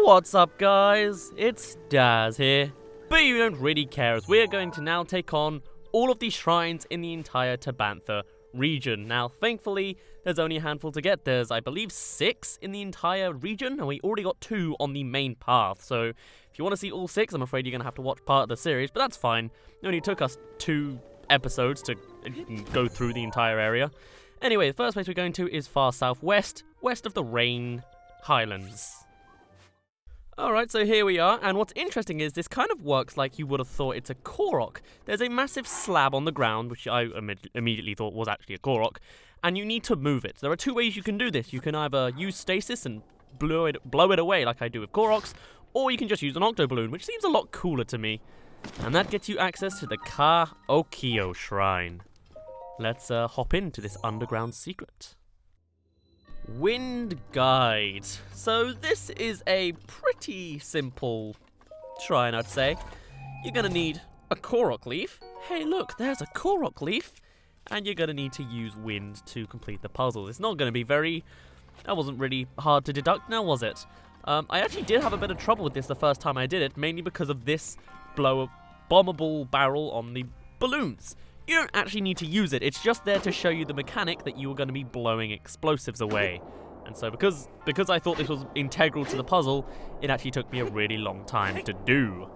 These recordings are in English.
What's up, guys? It's Daz here, but you don't really care as we're going to now take on all of these shrines in the entire Tabantha region. Now, thankfully, there's only a handful to get. There's, I believe, 6 in the entire region, and we already got 2 on the main path. So, if you want to see all 6, I'm afraid you're going to have to watch part of the series, but that's fine. It only took us 2 episodes to go through the entire area. Anyway, the first place we're going to is far southwest, west of the Rain Highlands. Alright, so here we are, and what's interesting is this kind of works like you would have thought it's a Korok. There's a massive slab on the ground, which I immediately thought was actually a Korok, and you need to move it. There are 2 ways you can do this. You can either use stasis and blow it away like I do with Koroks, or you can just use an octo balloon, which seems a lot cooler to me. And that gets you access to the OKEO shrine. Let's hop into this underground secret. Wind Guide. So this is a pretty simple shrine, I'd say. You're going to need a Korok leaf. Hey, look, there's a Korok leaf. And you're going to need to use wind to complete the puzzle. It's not going to be that wasn't really hard to deduct now, was it? I actually did have a bit of trouble with this the first time I did it, mainly because of this bombable barrel on the balloons. You don't actually need to use it, it's just there to show you the mechanic that you are going to be blowing explosives away. And so because I thought this was integral to the puzzle, it actually took me a really long time to do.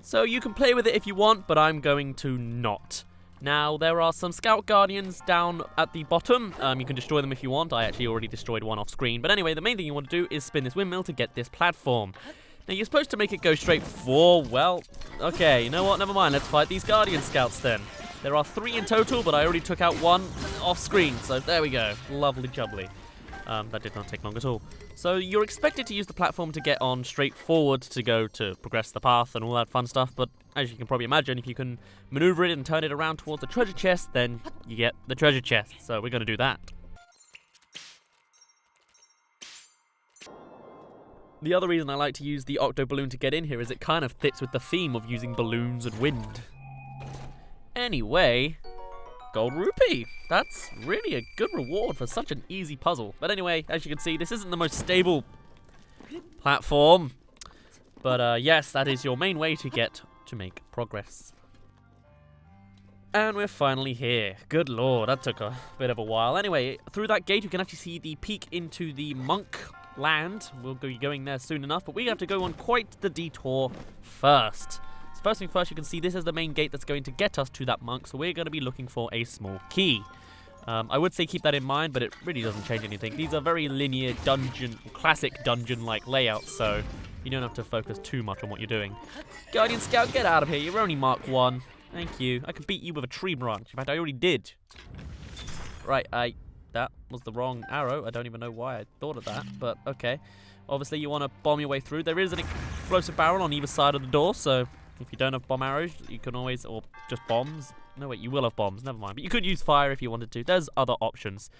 So you can play with it if you want, but I'm going to not. Now, there are some Scout Guardians down at the bottom. You can destroy them if you want. I actually already destroyed one off screen. But anyway, the main thing you want to do is spin this windmill to get this platform. Now, you're supposed to make it go straight forward. Well, okay, you know what? Never mind. Let's fight these Guardian Scouts then. There are 3 in total, but I already took out 1 off screen, so there we go. Lovely jubbly. That did not take long at all. So you're expected to use the platform to get on straight forward to go to progress the path and all that fun stuff, but as you can probably imagine, if you can maneuver it and turn it around towards the treasure chest, then you get the treasure chest. So we're going to do that. The other reason I like to use the octo balloon to get in here is it kind of fits with the theme of using balloons and wind. Anyway, gold rupee. That's really a good reward for such an easy puzzle. But anyway, as you can see, this isn't the most stable platform. But yes, that is your main way to make progress. And we're finally here. Good lord, that took a bit of a while. Anyway, through that gate, you can actually see the peak into the monk land. We'll be going there soon enough, but we have to go on quite the detour first. First thing first, you can see this is the main gate that's going to get us to that monk, so we're going to be looking for a small key. I would say keep that in mind, but it really doesn't change anything. These are very linear classic dungeon-like layouts, so you don't have to focus too much on what you're doing. Guardian Scout, get out of here. You're only Mark 1. Thank you. I can beat you with a tree branch. In fact, I already did. Right, that was the wrong arrow. I don't even know why I thought of that, but okay. Obviously, you want to bomb your way through. There is an explosive barrel on either side of the door, so if you don't have bomb arrows, you can always, or just bombs. No, wait, you will have bombs, never mind. But you could use fire if you wanted to. There's other options.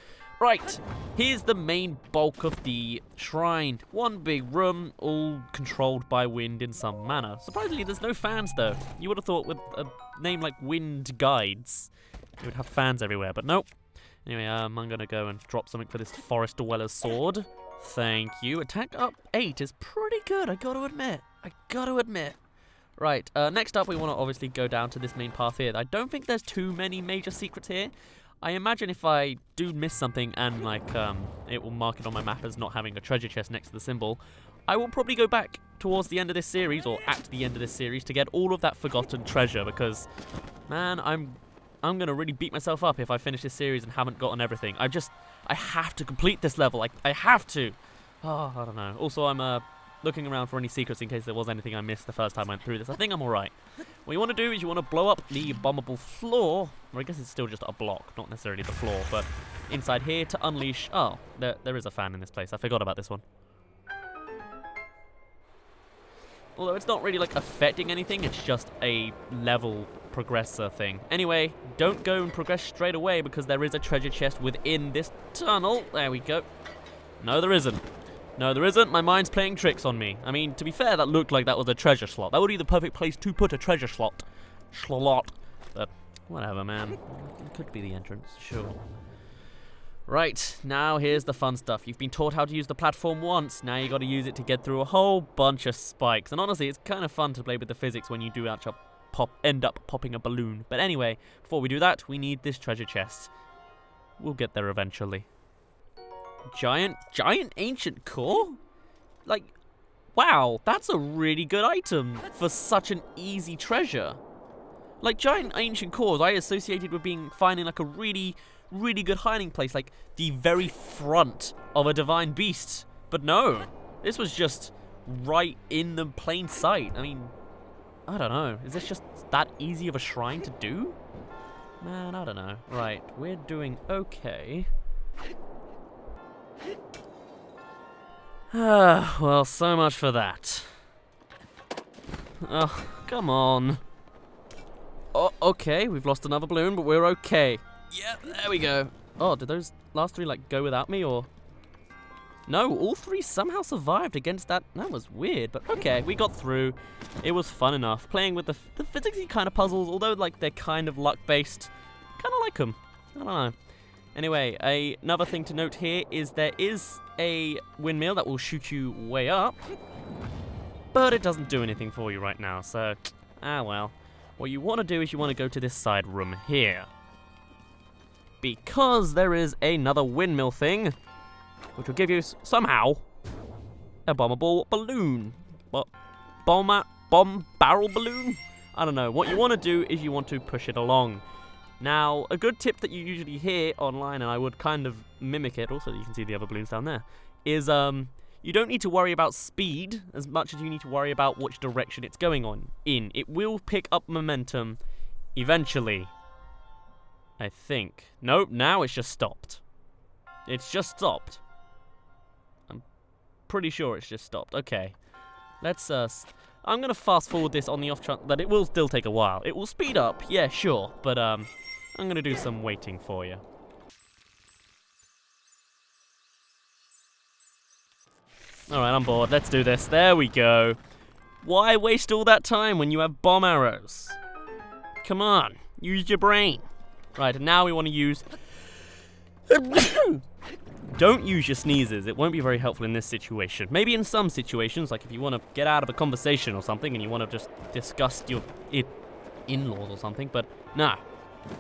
Right, here's the main bulk of the shrine. One big room, all controlled by wind in some manner. Surprisingly, there's no fans, though. You would have thought with a name like Wind Guides, you would have fans everywhere, but nope. Anyway, I'm going to go and drop something for this Forest Dweller's sword. Thank you. Attack up 8 is pretty good, I gotta admit. Right, next up we want to obviously go down to this main path here. I don't think there's too many major secrets here. I imagine if I do miss something and like it will mark it on my map as not having a treasure chest next to the symbol, I will probably go back towards the end of this series, or at the end of this series, to get all of that forgotten treasure, because, man, I'm going to really beat myself up if I finish this series and haven't gotten everything. I have to complete this level. I have to. Oh, I don't know. Also, I'm looking around for any secrets in case there was anything I missed the first time I went through this. I think I'm alright. What you want to do is you want to blow up the bombable floor, or I guess it's still just a block, not necessarily the floor, but inside here to unleash... Oh, there is a fan in this place. I forgot about this one. Although it's not really like affecting anything, it's just a level progressor thing. Anyway, don't go and progress straight away because there is a treasure chest within this tunnel. There we go. No, there isn't. No, there isn't. My mind's playing tricks on me. I mean, to be fair, that looked like that was a treasure slot. That would be the perfect place to put a treasure slot. But, whatever, man. It could be the entrance, sure. Right, now here's the fun stuff. You've been taught how to use the platform once, now you gotta use it to get through a whole bunch of spikes. And honestly, it's kind of fun to play with the physics when you do actually end up popping a balloon. But anyway, before we do that, we need this treasure chest. We'll get there eventually. Giant ancient core? Like, wow, that's a really good item for such an easy treasure. Like, giant ancient cores I associated with finding like a really good hiding place, like the very front of a divine beast. But no, this was just right in the plain sight. I mean, I don't know. Is this just that easy of a shrine to do? Man, I don't know. Right, we're doing okay. Well, so much for that. Oh, come on. Oh, okay, we've lost another balloon, but we're okay. Yep, there we go. Oh, did those last three, like, go without me, or...? No, all three somehow survived against that. That was weird, but okay, we got through. It was fun enough. Playing with the physicsy kind of puzzles, although, like, they're kind of luck-based. Kind of like them. I don't know. Anyway, another thing to note here is there is a windmill that will shoot you way up, but it doesn't do anything for you right now, so, well. What you want to do is you want to go to this side room here, because there is another windmill thing, which will give you, somehow, a bombable balloon. What? Bomb barrel balloon? I don't know. What you want to do is you want to push it along. Now, a good tip that you usually hear online, and I would kind of mimic it, also you can see the other balloons down there, is you don't need to worry about speed as much as you need to worry about which direction it's going in. It will pick up momentum eventually, I think. Nope, now it's just stopped. It's just stopped. I'm pretty sure it's just stopped. Okay, let's I'm gonna fast forward this on the off chance that it will still take a while. It will speed up, yeah, sure, but I'm gonna do some waiting for you. Alright, I'm bored. Let's do this. There we go. Why waste all that time when you have bomb arrows? Come on, use your brain. Right, and now we want to use... Don't use your sneezes. It won't be very helpful in this situation. Maybe in some situations, like if you want to get out of a conversation or something and you want to just discuss your in-laws or something, but nah.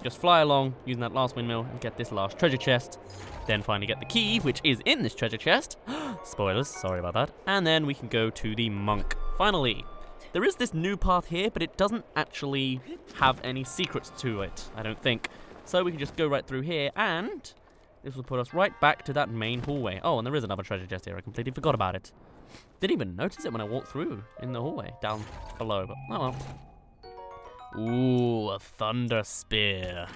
Just fly along using that last windmill and get this last treasure chest. Then finally get the key, which is in this treasure chest. Spoilers, sorry about that. And then we can go to the monk. Finally, there is this new path here, but it doesn't actually have any secrets to it, I don't think. So we can just go right through here, and this will put us right back to that main hallway. Oh, and there is another treasure chest here. I completely forgot about it. Didn't even notice it when I walked through in the hallway down below, but oh well. Ooh, a thunder spear.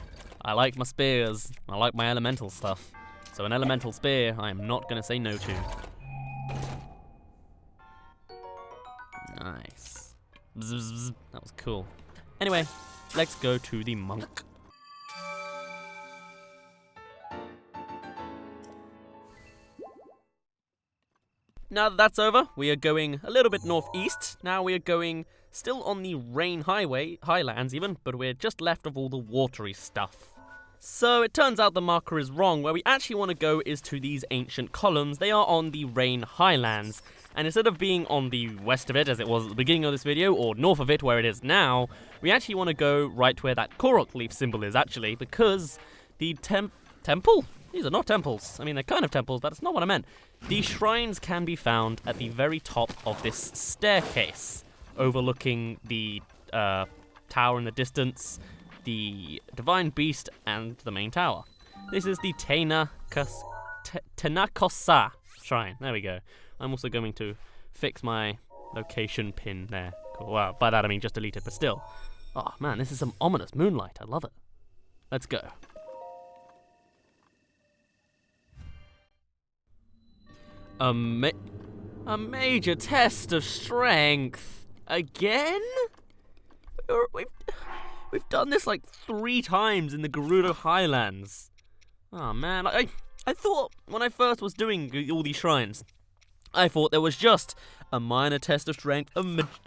I like my spears. I like my elemental stuff. So an elemental spear, I am not going to say no to. Nice. Bzz, bzz, bzz. That was cool. Anyway, let's go to the monk. Now that that's over, we are going a little bit northeast. Now we are going still on the Rain Highlands even, but we're just left of all the watery stuff. So it turns out the marker is wrong. Where we actually want to go is to these ancient columns. They are on the Rain Highlands. And instead of being on the west of it, as it was at the beginning of this video, or north of it, where it is now, we actually want to go right where that Korok leaf symbol is, actually, because the temple? These are not temples. I mean, they're kind of temples, but that's not what I meant. These shrines can be found at the very top of this staircase, overlooking the tower in the distance, the Divine Beast, and the main tower. This is the Tenakosa shrine. There we go. I'm also going to fix my location pin there. Cool. Well, by that I mean just delete it, but still. Oh man, this is some ominous moonlight. I love it. Let's go. A major test of strength. Again? We've done this like 3 times in the Gerudo Highlands. Oh man, I thought when I first was doing all these shrines, I thought there was just a minor test of strength,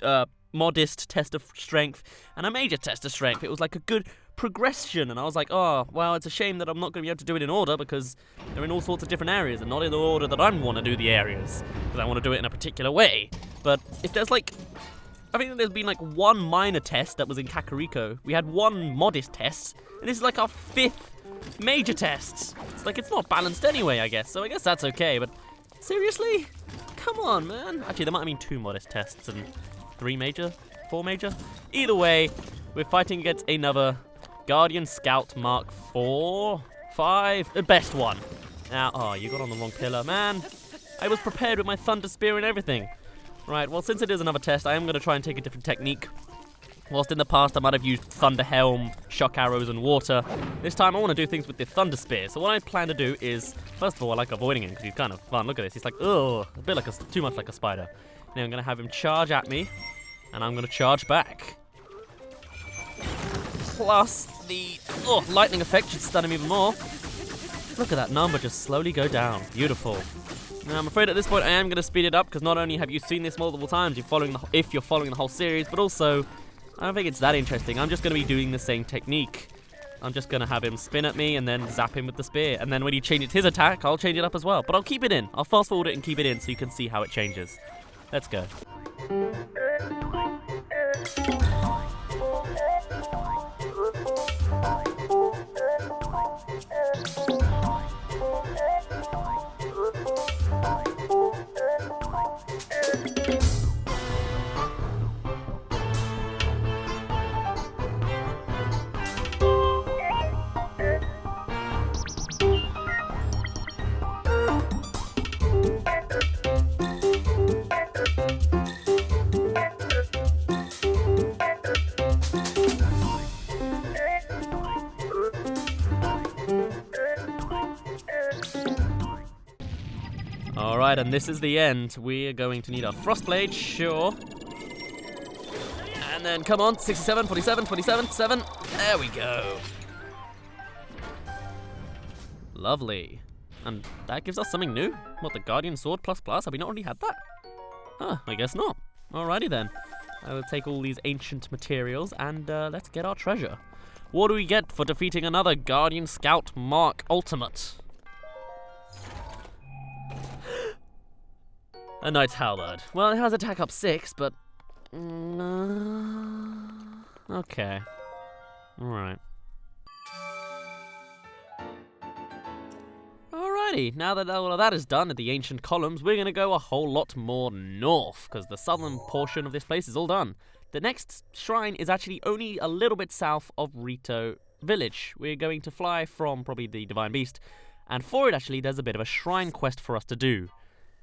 a modest test of strength, and a major test of strength. It was like a good progression. And I was like, oh, well, it's a shame that I'm not going to be able to do it in order because they're in all sorts of different areas and not in the order that I want to do the areas because I want to do it in a particular way. But if there's like, I think there's been like one minor test that was in Kakariko. We had one modest test, and this is like our 5th major test. It's like, it's not balanced anyway, I guess. So I guess that's okay, but seriously? Come on, man. Actually, there might have been 2 modest tests and 3 major, 4 major. Either way, we're fighting against another Guardian Scout Mark 4, 5, the best one. Now, oh, you got on the wrong pillar, man. I was prepared with my Thunder Spear and everything. Right, well, since it is another test, I am going to try and take a different technique. Whilst in the past, I might have used Thunder Helm, Shock Arrows, and Water. This time, I want to do things with the Thunder Spear. So what I plan to do is, first of all, I like avoiding him because he's kind of fun. Look at this. He's like, ugh, a bit like too much like a spider. Now I'm going to have him charge at me, and I'm going to charge back. Plus, the lightning effect should stun him even more. Look at that number just slowly go down. Beautiful. Now, I'm afraid at this point I am going to speed it up because not only have you seen this multiple times if you're following the whole series, but also I don't think it's that interesting. I'm just going to be doing the same technique. I'm just going to have him spin at me and then zap him with the spear. And then when he changes his attack, I'll change it up as well. But I'll keep it in. I'll fast forward it and keep it in so you can see how it changes. Let's go. Alright, and this is the end. We're going to need a Frostblade, sure. And then, come on, 67, 47, 27, 7. There we go. Lovely. And that gives us something new? What, the Guardian Sword ++? Have we not already had that? Huh, I guess not. Alrighty then. I will take all these ancient materials and let's get our treasure. What do we get for defeating another Guardian Scout Mark Ultimate? A Knight's Halberd. Well, it has attack up 6, but... okay. Alright. Alrighty, now that all of that is done at the ancient columns, we're going to go a whole lot more north, because the southern portion of this place is all done. The next shrine is actually only a little bit south of Rito Village. We're going to fly from probably the Divine Beast, and for it actually there's a bit of a shrine quest for us to do,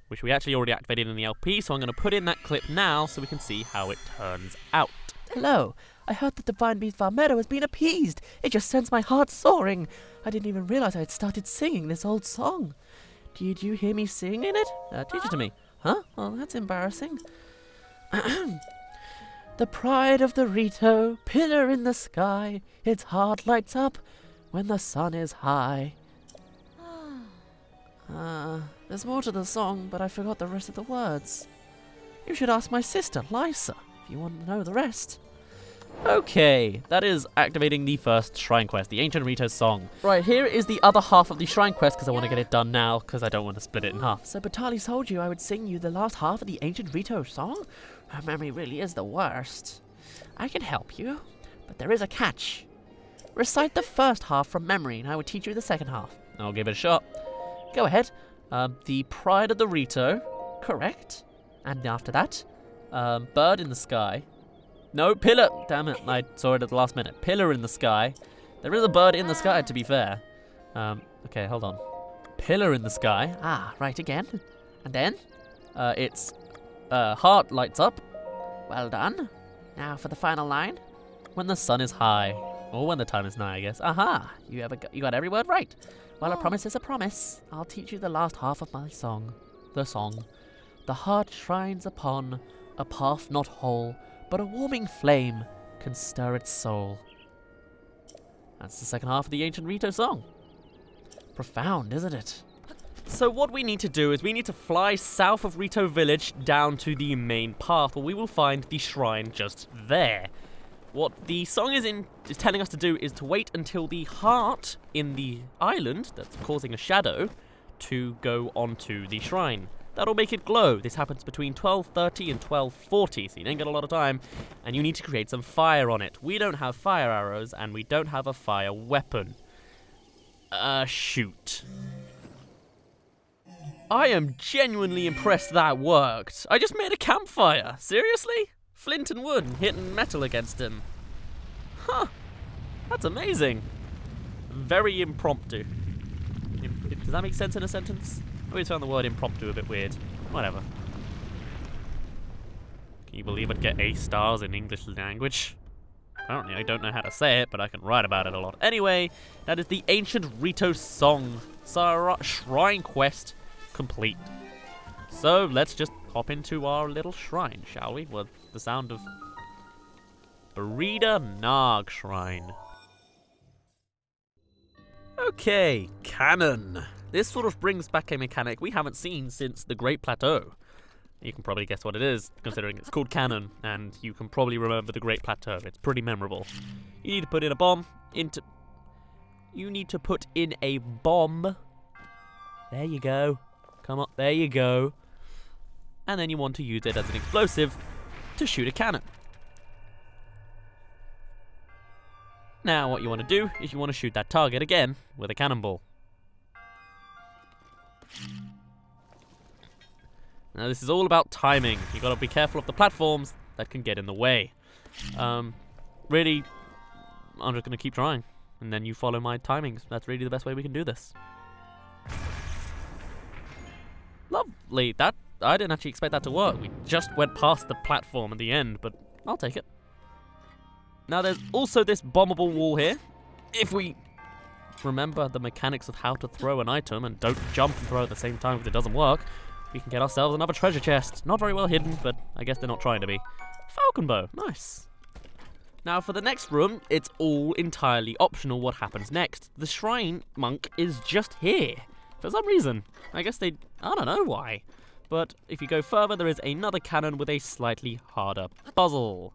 which we actually already activated in the LP, so I'm going to put in that clip now so we can see how it turns out. Hello, I heard the Divine Beast Valmeadow has been appeased. It just sends my heart soaring. I didn't even realize I had started singing this old song. Did you hear me singing it? Teach it to me. Huh? Well, that's embarrassing. The pride of the Rito, pillar in the sky, its heart lights up when the sun is high. There's more to the song, but I forgot the rest of the words. You should ask my sister, Lysa, if you want to know the rest. Okay, that is activating the first shrine quest, the Ancient Rito song. Right, here is the other half of the shrine quest, because I want to get it done now, because I don't want to split it in half. So Batali told you I would sing you the last half of the Ancient Rito song? Her memory really is the worst. I can help you, but there is a catch. Recite the first half from memory, and I will teach you the second half. I'll give it a shot. Go ahead. The pride of the Rito. Correct. And after that, bird in the sky. No, pillar. Damn it, I saw it at the last minute. Pillar in the sky. There is a bird in the sky, to be fair. Okay, hold on. Pillar in the sky. Ah, right again. And then? It's heart lights up. Well done. Now for the final line. When the sun is high. Or when the time is nigh, I guess. Aha! You got every word right. Well, a promise is a promise. I'll teach you the last half of my song. The song. The heart shrines upon a path not whole, but a warming flame can stir its soul. That's the second half of the Ancient Rito song. Profound, isn't it? So what we need to do is we need to fly south of Rito Village down to the main path, where we will find the shrine just there. What the song is telling us to do is to wait until the heart in the island that's causing a shadow to go onto the shrine. That'll make it glow. This happens between 12:30 and 12:40, so you don't get a lot of time, and you need to create some fire on it. We don't have fire arrows, and we don't have a fire weapon. Shoot. I am genuinely impressed that worked. I just made a campfire. Seriously? Flint and wood and hitting metal against him. Huh. That's amazing. Very impromptu. Does that make sense in a sentence? I always found the word impromptu a bit weird. Whatever. Can you believe I'd get A stars in English language? Apparently I don't know how to say it, but I can write about it a lot. Anyway, that is the Ancient Rito Song Shrine Quest complete. So let's just hop into our little shrine, shall we? With the sound of Burida Nag Shrine. Okay, canon. This sort of brings back a mechanic we haven't seen since the Great Plateau. You can probably guess what it is, considering it's called canon, and you can probably remember the Great Plateau. It's pretty memorable. You need to put in a bomb into... You need to put in a bomb. There you go. Come on, there you go. And then you want to use it as an explosive to shoot a cannon. Now what you want to do is you want to shoot that target again with a cannonball. Now this is all about timing. You got to be careful of the platforms that can get in the way. Really, I'm just going to keep trying, and then you follow my timings. That's really the best way we can do this. Lovely. That I didn't actually expect that to work. We just went past the platform at the end, but I'll take it. Now there's also this bombable wall here. If we remember the mechanics of how to throw an item and don't jump and throw at the same time because it doesn't work, we can get ourselves another treasure chest. Not very well hidden, but I guess they're not trying to be. Falcon bow. Nice. Now for the next room, it's all entirely optional what happens next. The shrine monk is just here. For some reason. I guess I don't know why. But if you go further, there is another cannon with a slightly harder puzzle.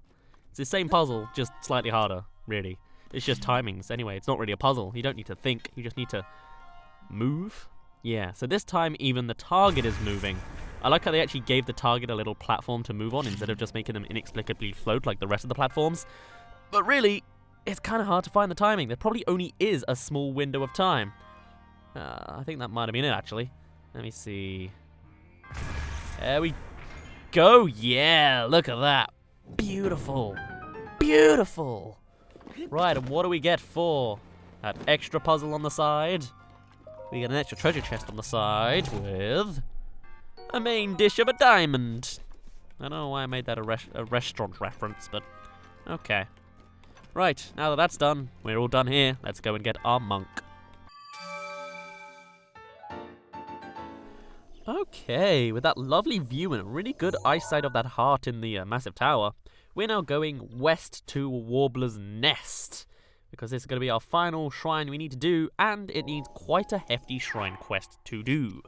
It's the same puzzle, just slightly harder, really. It's just timings. Anyway, it's not really a puzzle. You don't need to think. You just need to move. Yeah, so this time even the target is moving. I like how they actually gave the target a little platform to move on instead of just making them inexplicably float like the rest of the platforms. But really, it's kind of hard to find the timing. There probably only is a small window of time. I think that might have been it, actually. Let me see. There we go. Yeah, look at that. Beautiful. Beautiful. Right, and what do we get for that extra puzzle on the side? We get an extra treasure chest on the side with a main dish of a diamond. I don't know why I made that a restaurant reference, but okay. Right, now that that's done, we're all done here. Let's go and get our monk. Okay, with that lovely view and a really good eyesight of that heart in the massive tower, we're now going west to Warbler's Nest, because this is going to be our final shrine we need to do, and it needs quite a hefty shrine quest to do.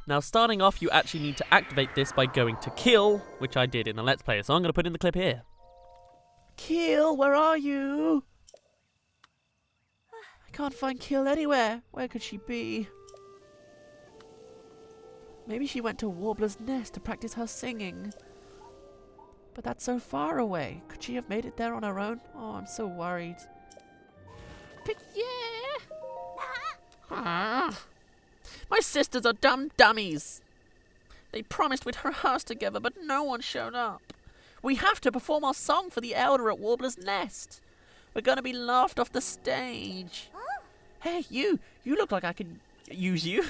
Now, starting off, you actually need to activate this by going to Kill, which I did in the Let's Play, so I'm going to put in the clip here. Kill, where are you? I can't find Kill anywhere. Where could she be? Maybe she went to Warbler's Nest to practice her singing. But that's so far away. Could she have made it there on her own? Oh, I'm so worried. But yeah. My sisters are dumb dummies. They promised we'd rehearse together, but no one showed up. We have to perform our song for the Elder at Warbler's Nest. We're going to be laughed off the stage. Hey, you look like I could use you.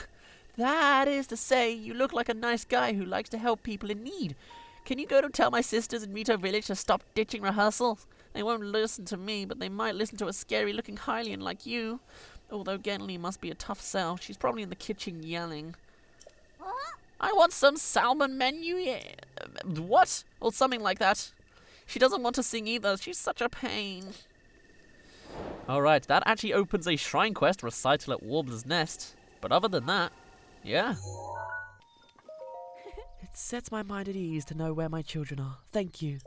That is to say, you look like a nice guy who likes to help people in need. Can you go to tell my sisters in Rito Village to stop ditching rehearsals? They won't listen to me, but they might listen to a scary-looking Hylian like you. Although Genly must be a tough sell. She's probably in the kitchen yelling. I want some salmon menu. What? Or something like that. She doesn't want to sing either. She's such a pain. Alright, that actually opens a shrine quest recital at Warbler's Nest. But other than that, yeah. It sets my mind at ease to know where my children are. Thank you.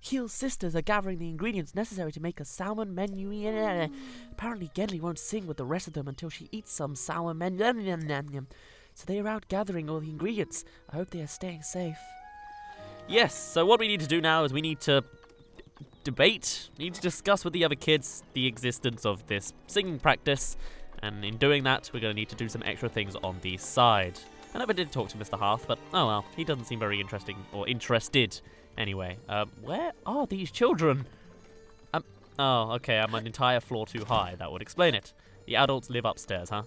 Keel's sisters are gathering the ingredients necessary to make a salmon menu. Apparently Gedli won't sing with the rest of them until she eats some salmon menu. So they are out gathering all the ingredients. I hope they are staying safe. Yes, so what we need to do now is we need to discuss with the other kids the existence of this singing practice. And in doing that, we're going to need to do some extra things on the side. I never did talk to Mr. Hearth, but oh well, he doesn't seem very interesting or interested. Anyway, where are these children? Oh, okay, I'm an entire floor too high. That would explain it. The adults live upstairs, huh?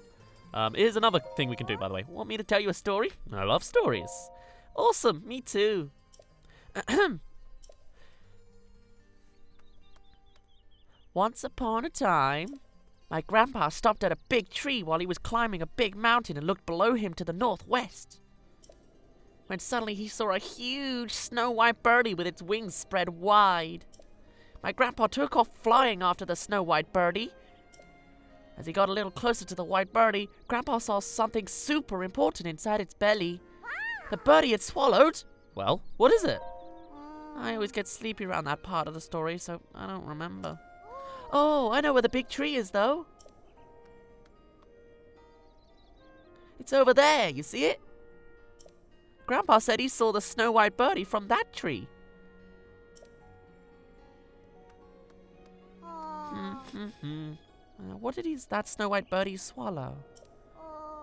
Here's another thing we can do, by the way. Want me to tell you a story? I love stories. Awesome, me too. Once upon a time, my grandpa stopped at a big tree while he was climbing a big mountain and looked below him to the northwest. When suddenly he saw a huge snow-white birdie with its wings spread wide. My grandpa took off flying after the snow-white birdie. As he got a little closer to the white birdie, Grandpa saw something super important inside its belly. The birdie had swallowed. Well, what is it? I always get sleepy around that part of the story, so I don't remember. Oh, I know where the big tree is, though. It's over there, you see it? Grandpa said he saw the snow-white birdie from that tree. What did that snow-white birdie swallow?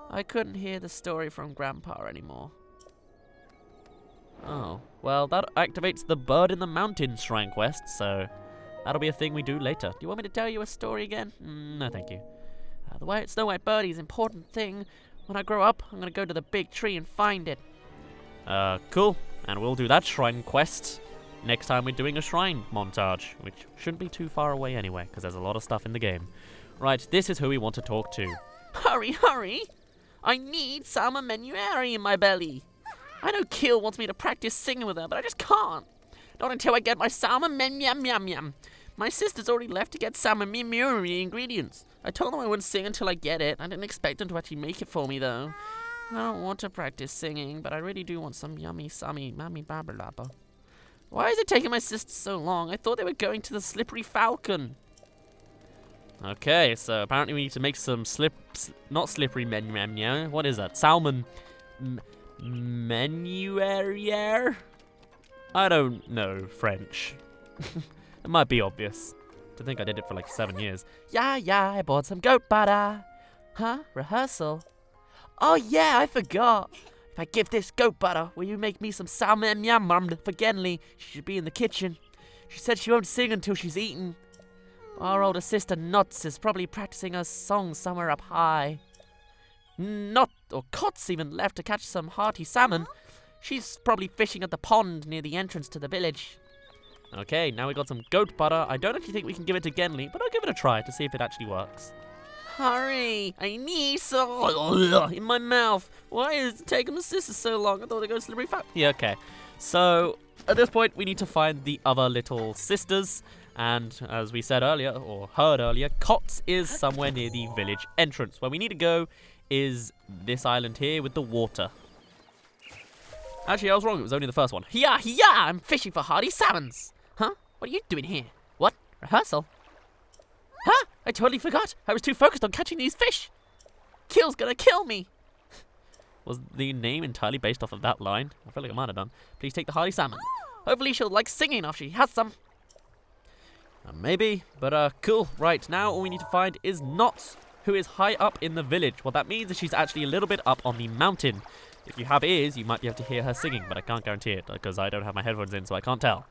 I couldn't hear the story from Grandpa anymore. Oh, well, that activates the Bird in the Mountain shrine quest, so that'll be a thing we do later. Do you want me to tell you a story again? No, thank you. The snow-white birdie is an important thing. When I grow up, I'm going to go to the big tree and find it. Cool. And we'll do that shrine quest next time we're doing a shrine montage, which shouldn't be too far away anyway, because there's a lot of stuff in the game. Right, this is who we want to talk to. Hurry, hurry! I need salmon menuary in my belly. I know Keel wants me to practice singing with her, but I just can't. Not until I get my salmon menuary. My sister's already left to get salmon menuary ingredients. I told them I wouldn't sing until I get it. I didn't expect them to actually make it for me, though. I don't want to practice singing, but I really do want some yummy, mammy babalaba. Why is it taking my sister so long? I thought they were going to the Slippery Falcon. Okay, so apparently we need to make some not slippery menu. What is that? Salmon menuarier? I don't know French. It might be obvious. I think I did it for like 7 years. Yeah, I bought some goat butter. Huh? Rehearsal? Oh yeah, I forgot. If I give this goat butter, will you make me some salmon yam for Genli? She should be in the kitchen. She said she won't sing until she's eaten. Our older sister Nuts is probably practicing her song somewhere up high. Not or Kot's even left to catch some hearty salmon. She's probably fishing at the pond near the entrance to the village. Okay, now we got some goat butter. I don't actually think we can give it to Genli, but I'll give it a try to see if it actually works. Hurry! I need some in my mouth. Why is it taking my sister so long? I thought they go slippery fat. Yeah, okay. So at this point, we need to find the other little sisters. And as we said earlier, or heard earlier, Kots is somewhere near the village entrance. Where we need to go is this island here with the water. Actually, I was wrong. It was only the first one. Yeah! I'm fishing for hardy salmons. Huh? What are you doing here? What? Rehearsal? Huh? I totally forgot. I was too focused on catching these fish. Keel's gonna kill me. Was the name entirely based off of that line? I feel like it might have done. Please take the hardy salmon. Hopefully she'll like singing after she has some. Maybe, but cool. Right, now all we need to find is Knots, who is high up in the village. What that means is she's actually a little bit up on the mountain. If you have ears, you might be able to hear her singing, but I can't guarantee it because I don't have my headphones in, so I can't tell.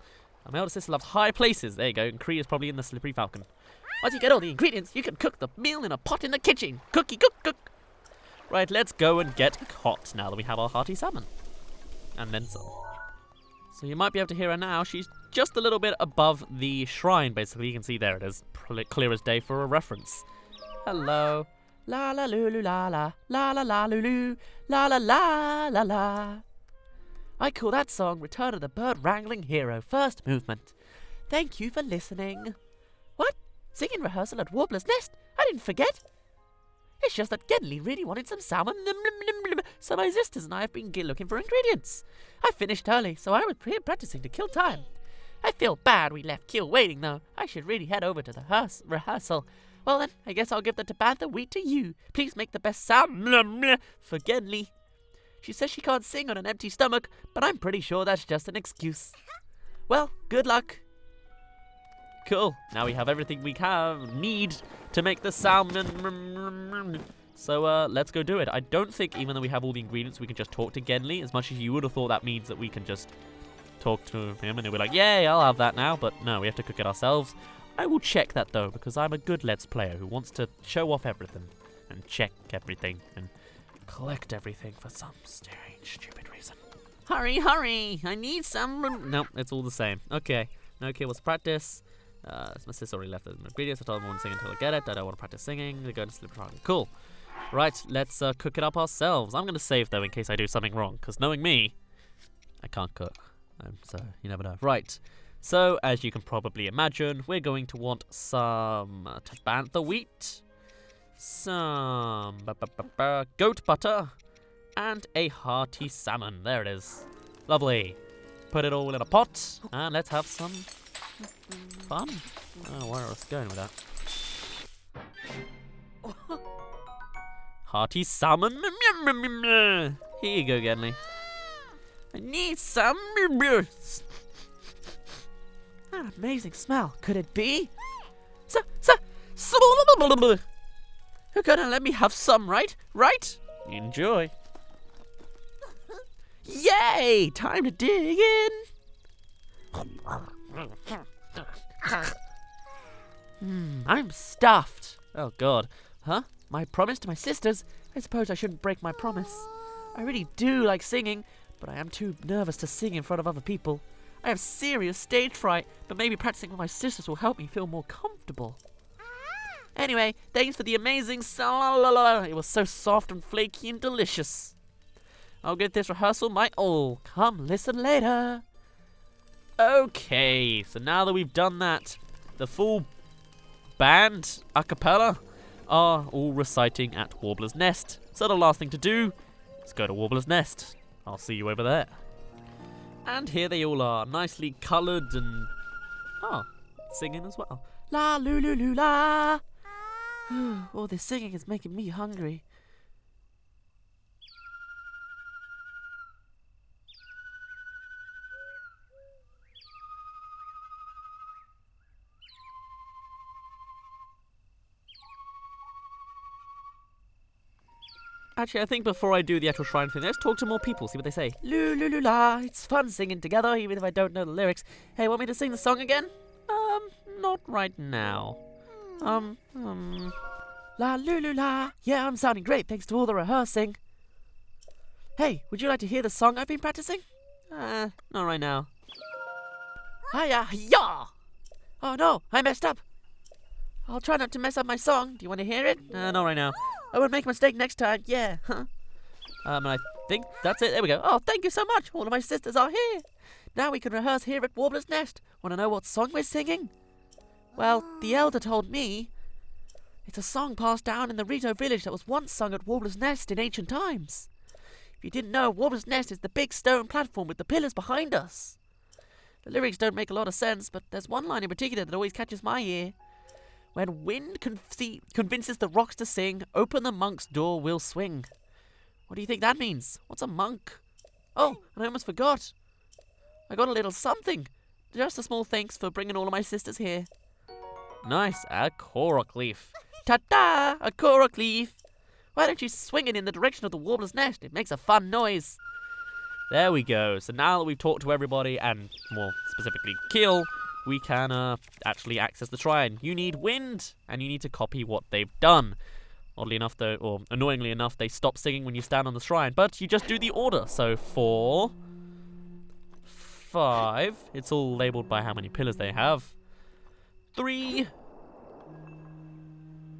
And my older sister loves high places. There you go, and Kree is probably in the Slippery Falcon. Once you get all the ingredients, you can cook the meal in a pot in the kitchen. Cookie, cook. Right, let's go and get hot now that we have our hearty salmon. And then some. So you might be able to hear her now. She's just a little bit above the shrine, basically. You can see there it is. Clear as day for a reference. Hello. La la lulu la la, la la la lulu, la la la la la. I call that song Return of the Bird Wrangling Hero, first movement. Thank you for listening. What? Singing rehearsal at Warbler's Nest? I didn't forget. It's just that Genli really wanted some salmon, so my sisters and I have been looking for ingredients. I finished early, so I was practicing to kill time. I feel bad we left Keel waiting, though. I should really head over to the rehearsal. Well then, I guess I'll give the Tabantha wheat to you. Please make the best sound for Genly. She says she can't sing on an empty stomach, but I'm pretty sure that's just an excuse. Well, good luck. Cool. Now we have everything we need to make the salmon. So let's go do it. I don't think, even though we have all the ingredients, we can just talk to Genly. As much as you would have thought that means that we can just talk to him and he'll be like, yay, I'll have that now. But no, we have to cook it ourselves. I will check that though, because I'm a good Let's Player who wants to show off everything and check everything and collect everything for some strange, stupid reason. Hurry, hurry! I need some. No, it's all the same. Okay. Okay, let's practice. My sister already left the ingredients. I told them I won't sing until I get it. I don't want to practice singing. They're going to slip around. Cool. Right, let's cook it up ourselves. I'm going to save, though, in case I do something wrong. Because knowing me, I can't cook. So, you never know. Right. So, as you can probably imagine, we're going to want some Tabantha wheat, some goat butter, and a hearty salmon. There it is. Lovely. Put it all in a pot, and let's have some fun. Oh, where was I going with that? Hearty salmon. Here you go, Genly. I need some. That amazing smell. Could it be? You're gonna let me have some, right? Right? Enjoy. Yay! Time to dig in. I'm stuffed. Oh, God. Huh? My promise to my sisters? I suppose I shouldn't break my promise. I really do like singing, but I am too nervous to sing in front of other people. I have serious stage fright, but maybe practicing with my sisters will help me feel more comfortable. Anyway, thanks for the amazing It was so soft and flaky and delicious. I'll give this rehearsal my all. Come listen later. Okay, so now that we've done that, the full band, a cappella, are all reciting at Warbler's Nest. So the last thing to do is go to Warbler's Nest. I'll see you over there. And here they all are, nicely coloured and singing as well. La lulu lu la. All this singing is making me hungry. Actually, I think before I do the actual shrine thing, let's talk to more people, see what they say. Lu la. It's fun singing together, even if I don't know the lyrics. Hey, want me to sing the song again? Not right now. La lu la. Yeah, I'm sounding great thanks to all the rehearsing. Hey, would you like to hear the song I've been practicing? Not right now. Hiya, ya! Oh no, I messed up. I'll try not to mess up my song. Do you want to hear it? Not right now. I won't make a mistake next time. Yeah, huh? I think that's it. There we go. Oh, thank you so much. All of my sisters are here. Now we can rehearse here at Warbler's Nest. Want to know what song we're singing? Well, the elder told me it's a song passed down in the Rito village that was once sung at Warbler's Nest in ancient times. If you didn't know, Warbler's Nest is the big stone platform with the pillars behind us. The lyrics don't make a lot of sense, but there's one line in particular that always catches my ear. When wind convinces the rocks to sing, open the monk's door will swing. What do you think that means? What's a monk? Oh, and I almost forgot. I got a little something. Just a small thanks for bringing all of my sisters here. Nice, a Korok leaf. Ta-da! A Korok leaf. Why don't you swing it in the direction of the Warbler's Nest? It makes a fun noise. There we go. So now that we've talked to everybody, and more specifically Keel, we can actually access the shrine. You need wind, and you need to copy what they've done. Oddly enough, though, or annoyingly enough, they stop singing when you stand on the shrine, but you just do the order. So 4, 5, it's all labeled by how many pillars they have. 3,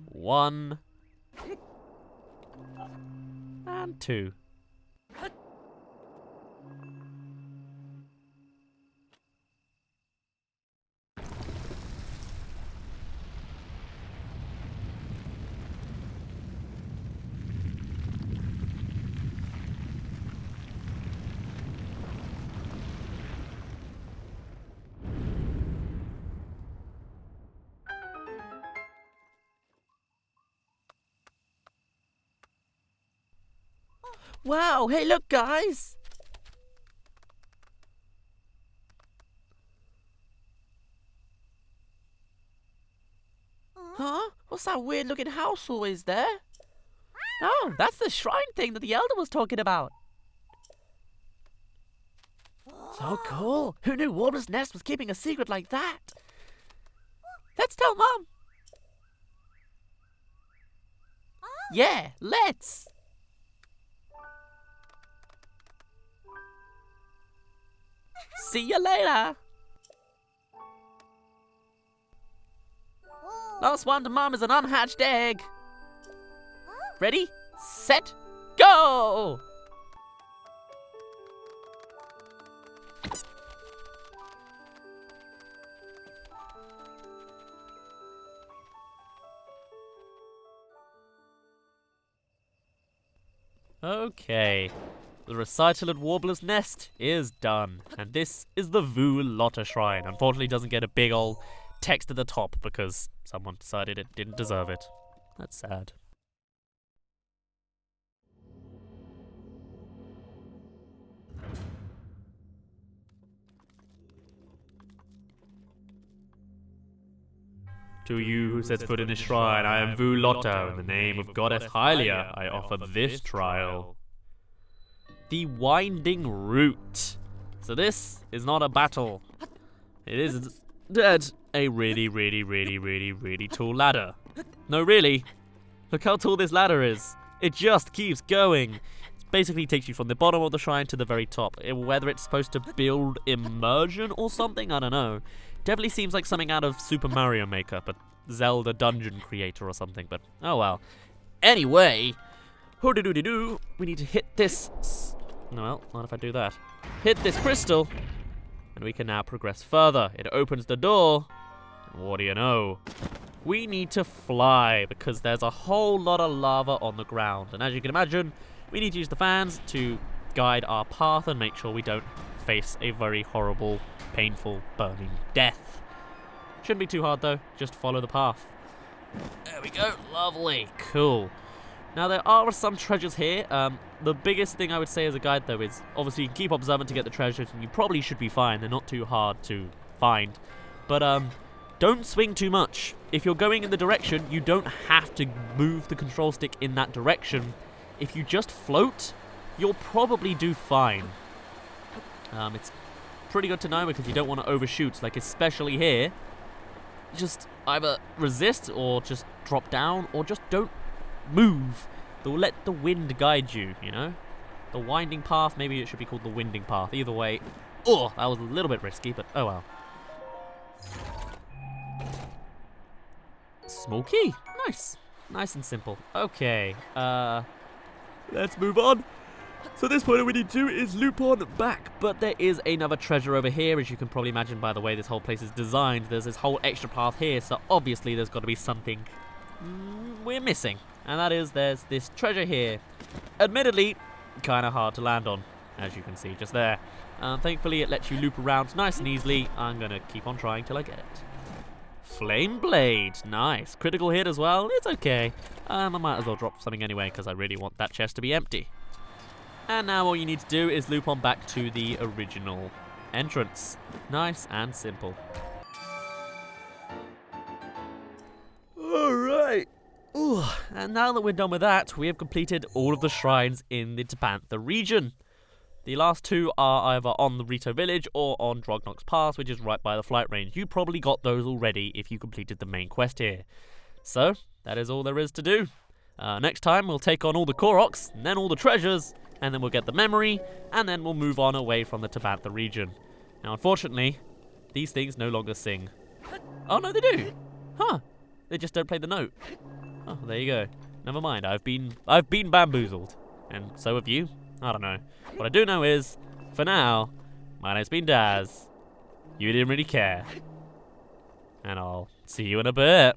1, and 2. Wow, hey look guys! Huh? What's that weird looking house always there? Oh, that's the shrine thing that the elder was talking about. So cool. Who knew Warbler's Nest was keeping a secret like that? Let's tell Mom. Yeah, let's. See you later. Last one to Mom is an unhatched egg. Ready, set, go! Okay, the recital at Warbler's Nest is done, and this is the Vu Lotta Shrine. Unfortunately, it doesn't get a big ol' text at the top because someone decided it didn't deserve it. That's sad. To you who sets foot in this shrine, I am Vu Lotta. In the name of Goddess Hylia, I offer this trial. The Winding Route. So this is not a battle. It is instead a really tall ladder. No, really. Look how tall this ladder is. It just keeps going. It basically takes you from the bottom of the shrine to the very top. Whether it's supposed to build immersion or something, I don't know. Definitely seems like something out of Super Mario Maker, but Zelda Dungeon Creator or something, but oh well. Anyway, hoo-doo-doo-doo-doo, we need to hit this. No, well, not if I do that. Hit this crystal, and we can now progress further. It opens the door, and what do you know? We need to fly, because there's a whole lot of lava on the ground, and as you can imagine, we need to use the fans to guide our path and make sure we don't face a very horrible, painful, burning death. Shouldn't be too hard though, just follow the path. There we go, lovely, cool. Now there are some treasures here. The biggest thing I would say as a guide though is, obviously you can keep observant to get the treasures and you probably should be fine, they're not too hard to find. But don't swing too much. If you're going in the direction, you don't have to move the control stick in that direction. If you just float, you'll probably do fine. It's pretty good to know because you don't want to overshoot, like especially here. Just either resist or just drop down or just don't move. They'll let the wind guide you, you know? The winding path, maybe it should be called the winding path. Either way, oh, that was a little bit risky, but oh well. Small key, nice. Nice and simple. Okay, let's move on. So at this point, all we need to do is loop on back, but there is another treasure over here, as you can probably imagine by the way this whole place is designed. There's this whole extra path here, so obviously there's got to be something we're missing, and that is there's this treasure here. Admittedly, kind of hard to land on, as you can see just there. Thankfully, it lets you loop around nice and easily. I'm going to keep on trying till I get it. Flame Blade, nice. Critical hit as well, it's okay. I might as well drop something anyway, because I really want that chest to be empty. And now all you need to do is loop on back to the original entrance. Nice and simple. Alright. And now that we're done with that, we have completed all of the shrines in the Tabantha region. The last two are either on the Rito village or on Drognok's Pass, which is right by the flight range. You probably got those already if you completed the main quest here. So, that is all there is to do. Next time, we'll take on all the Koroks, and then all the treasures, and then we'll get the memory, and then we'll move on away from the Tabantha region. Now, unfortunately, these things no longer sing. Oh, no, they do. Huh. They just don't play the note. Oh, there you go. Never mind. I've been bamboozled. And so have you. I don't know. What I do know is, for now, my name's been Daz. You didn't really care. And I'll see you in a bit.